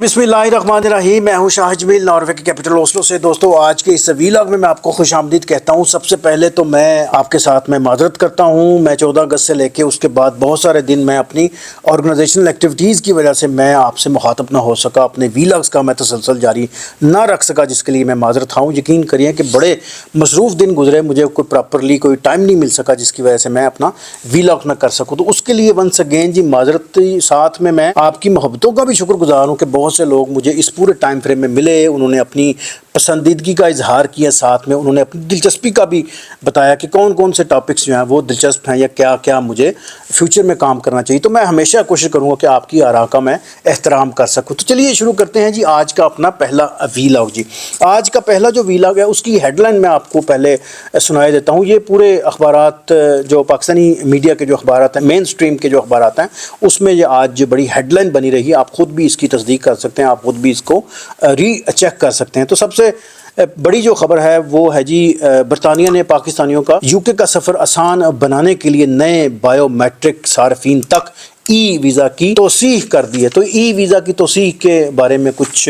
बिस्मिल्लाहिर्रहमानिर्रहीम। मैं हूं शाह जमील, नॉर्वे की कैपिटल ओस्लो से। दोस्तों, आज के इस वीलॉग में मैं आपको खुश आमदीद कहता हूं। सबसे पहले तो मैं आपके साथ में माजरत करता हूं। मैं 14 अगस्त से लेके उसके बाद बहुत सारे दिन मैं अपनी ऑर्गेनाइजेशनल एक्टिविटीज़ की वजह से मैं आपसे मुखातब ना हो सका, अपने वीलॉग्स का मैं तसलसल जारी ना रख सका, जिसके लिए मैं माजरत हूँ। यकीन करिए कि बड़े मसरूफ़ दिन गुजरे, मुझे कोई प्रॉपरली कोई टाइम नहीं मिल सका जिसकी वजह से मैं अपना वीलॉग ना कर सकूँ। तो उसके लिए वंस अगेन जी माजरत, साथ में मैं आपकी मोहब्बतों का भी शुक्रगुजार हूँ कि बहुत से लोग मुझे इस पूरे टाइम फ्रेम में मिले, उन्होंने अपनी पसंदीदगी का इजहार किया, साथ में उन्होंने अपनी दिलचस्पी का भी बताया कि कौन कौन से टॉपिक्स जो हैं वो दिलचस्प हैं या क्या क्या मुझे फ्यूचर में काम करना चाहिए। तो मैं हमेशा कोशिश करूँगा कि आपकी आरा का मैं एहतराम कर सकूँ। तो चलिए शुरू करते हैं जी आज का अपना पहला वीलॉग। जी आज का पहला जो वीलॉग है उसकी हेडलाइन मैं आपको पहले सुनाई देता हूँ। ये पूरे अखबारात, जो पाकिस्तानी मीडिया के जो अखबारात हैं, मेन स्ट्रीम के जो अखबारात हैं, उसमें ये आज बड़ी हेडलाइन बनी रही। आप ख़ुद भी इसकी तस्दीक कर सकते हैं, आप ख़ुद भी इसको रीचेक कर सकते हैं। तो सबसे बड़ी जो खबर है वो है जी, बरतानिया ने पाकिस्तानियों का यूके का सफ़र आसान बनाने के लिए नए बायोमेट्रिक सार्फिन तक ई वीज़ा की तौसीह कर दी है। तो ई वीज़ा की तौसीह के बारे में कुछ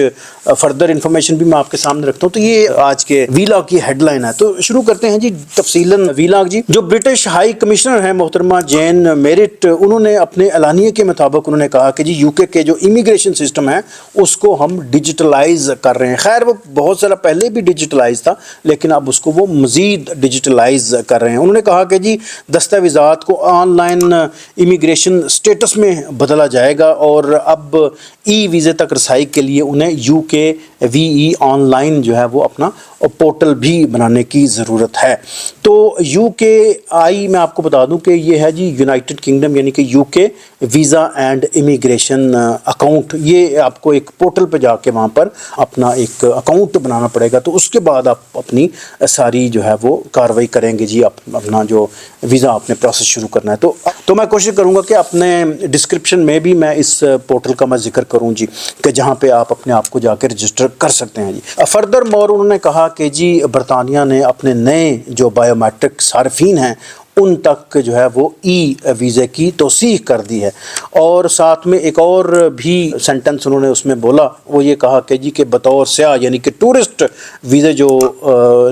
फर्दर इंफॉर्मेशन भी मैं आपके सामने रखता हूँ। तो ये आज के वीलॉग की हेडलाइन है। तो शुरू करते हैं जी तफसीलन वीलॉग। जी जो ब्रिटिश हाई कमिश्नर हैं मोहतरमा जेन मेरिट, उन्होंने अपने एलानिये के मुताबिक उन्होंने कहा कि जी यूके के जो इमिग्रेशन सिस्टम है उसको हम डिजिटलाइज कर रहे हैं। खैर वो बहुत सारा पहले भी डिजिटलाइज था, लेकिन अब उसको वो मज़ीद डिजिटलाइज कर रहे हैं। उन्होंने कहा कि जी दस्तावेज़ात को ऑनलाइन इमिग्रेशन स्टेटस में बदला जाएगा और अब ई वीज़े तक रसाई के लिए उन्हें UKVE ऑनलाइन जो है वो अपना पोर्टल भी बनाने की ज़रूरत है। तो UKI मैं आपको बता दूं कि ये है जी यूनाइटेड किंगडम, यानी कि UK visa and immigration account. ये आपको एक पोर्टल पे जाके वहाँ पर अपना एक अकाउंट बनाना पड़ेगा। तो उसके बाद आप अपनी सारी जो है वो कार्रवाई करेंगे जी, अपना जो वीज़ा आपने प्रोसेस शुरू करना है। तो मैं कोशिश करूँगा कि अपने डिस्क्रिप्शन में भी मैं इस पोर्टल का मैं जिक्र करूँ जी, कि जहाँ पे आप अपने आप को जाकर रजिस्टर कर सकते हैं जी। फर्दर मोर उन्होंने कहा कि जी बरतानिया ने अपने नए जो बायोमेट्रिक सार्फिन हैं उन तक जो है वो ई वीज़े की तौसीह कर दी है। और साथ में एक और भी सेंटेंस उन्होंने उसमें बोला, वो ये कहा कि जी के बतौर सयाह यानी कि टूरिस्ट वीज़े जो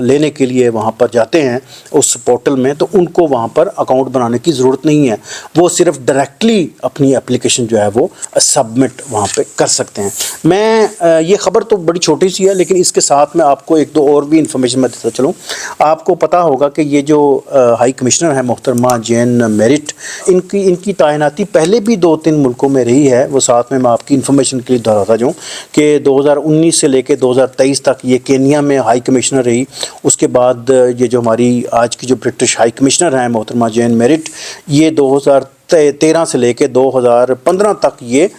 लेने के लिए वहाँ पर जाते हैं उस पोर्टल में, तो उनको वहाँ पर अकाउंट बनाने की ज़रूरत नहीं है। वो सिर्फ डायरेक्टली अपनी एप्लीकेशन जो है वो सबमिट वहाँ पर कर सकते हैं। मैं ये ख़बर तो बड़ी छोटी सी है, लेकिन इसके साथ में आपको एक दो और भी इंफॉर्मेशन मैं देता चलूँ। आपको पता होगा कि ये जो हाई कमिश्नर है मोहतरमा जेन मेरिट, इनकी तैनाती पहले भी 2-3 मुल्कों में रही है। वो साथ में मैं आपकी इन्फॉर्मेशन के लिए दोहराता जाऊँ कि 2019 से लेकर 2023 तक ये केनिया में हाई कमिश्नर रही। उसके बाद ये जो हमारी आज की जो ब्रिटिश हाई कमिश्नर हैं मोहतरमा जेन मेरिट, ये 2013 से लेकर 2015 तक ये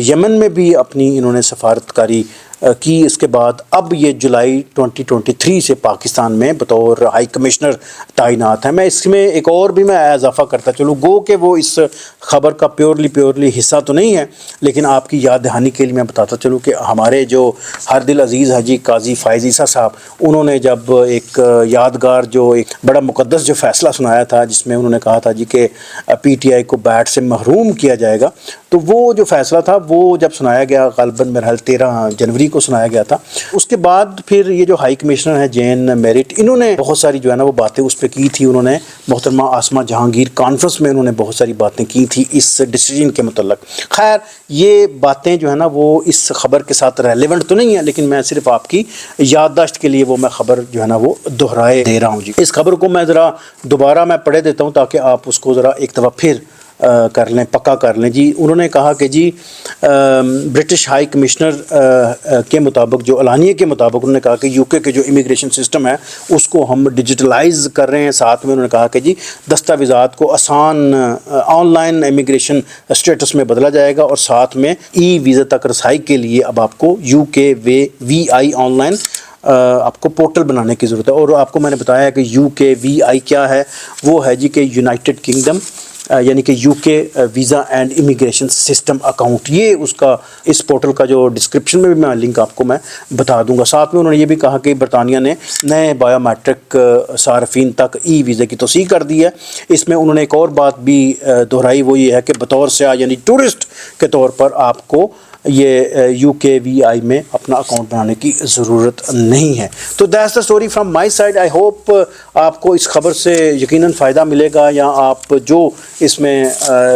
यमन में भी अपनी इन्होंने सफारतकारी की। इसके बाद अब ये जुलाई 2023 से पाकिस्तान में बतौर हाई कमिश्नर तैनात है। मैं इसमें एक और भी मैं इजाफ़ा करता चलूँ, गो कि वो इस ख़बर का प्योरली हिस्सा तो नहीं है, लेकिन आपकी याद दहानी के लिए मैं बताता चलूँ कि हमारे जो हर दिल अज़ीज़ हाजी काजी फ़ायज़ ईसा साहब, उन्होंने जब एक यादगार जो एक बड़ा मुक़द्दस जो फ़ैसला सुनाया था, जिसमें उन्होंने कहा था जी कि PTI को बैट से महरूम किया जाएगा, तो वो जो फ़ैसला था वो जब सुनाया गया, ग़ालिबन मेरे ख्याल 13 जनवरी को सुनाया गया था। उसके बाद फिर ये जो हाई कमिश्नर है जेन मेरिट, इन्होंने बहुत सारी जो है ना वो बातें उस पर की थी। उन्होंने मोहतरमा आसमा जहांगीर कॉन्फ्रेंस में उन्होंने बहुत सारी बातें की थी इस डिसीजन के मतलब। खैर ये बातें जो है ना वो इस ख़बर के साथ रेलेवेंट तो नहीं है, लेकिन मैं सिर्फ आपकी याददाश्त के लिए वो मैं ख़बर जो है ना वो दोहराए दे रहा हूँ जी। इस खबर को मैं ज़रा दोबारा मैं पढ़े देता हूँ ताकि आप उसको ज़रा एक दफ़ा फिर कर लें, पक्का कर लें जी। उन्होंने कहा कि जी ब्रिटिश हाई कमिश्नर के मुताबिक, जो एलानिये के मुताबिक, उन्होंने कहा कि यूके के जो इमिग्रेशन सिस्टम है उसको हम डिजिटलाइज कर रहे हैं। साथ में उन्होंने कहा कि जी दस्तावेज़ात को आसान ऑनलाइन इमिग्रेशन स्टेटस में बदला जाएगा और साथ में ई वीज़ा तक रसाई के लिए अब आपको UKVI ऑनलाइन आपको पोर्टल बनाने की ज़रूरत है। और आपको मैंने बताया कि UKVI क्या है, वो है जी कि यूनाइटेड किंगडम यानी कि UK visa and immigration system account. ये उसका इस पोर्टल का जो डिस्क्रिप्शन में भी मैं लिंक आपको मैं बता दूंगा। साथ में उन्होंने ये भी कहा कि बरतानिया ने नए बायोमेट्रिक सार्फिन तक ई वीज़े की तौसीह कर दी है। इसमें उन्होंने एक और बात भी दोहराई, वो ये है कि बतौर सयाह यानी टूरिस्ट के तौर पर आपको یہ UKVI میں اپنا اکاؤنٹ بنانے کی ضرورت نہیں ہے. تو that's the story from my side. I hope آپ کو اس خبر سے یقیناً فائدہ ملے گا، یا آپ جو اس میں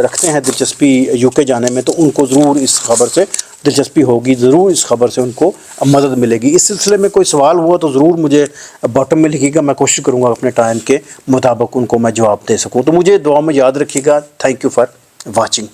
رکھتے ہیں دلچسپی UK جانے میں، تو ان کو ضرور اس خبر سے دلچسپی ہوگی، ضرور اس خبر سے ان کو مدد ملے گی. اس سلسلے میں کوئی سوال ہوا تو ضرور مجھے باٹم میں لکھیے گا، میں کوشش کروں گا اپنے ٹائم کے مطابق ان کو میں جواب دے سکوں. تو مجھے دعا میں یاد رکھیے گا. Thank you for watching.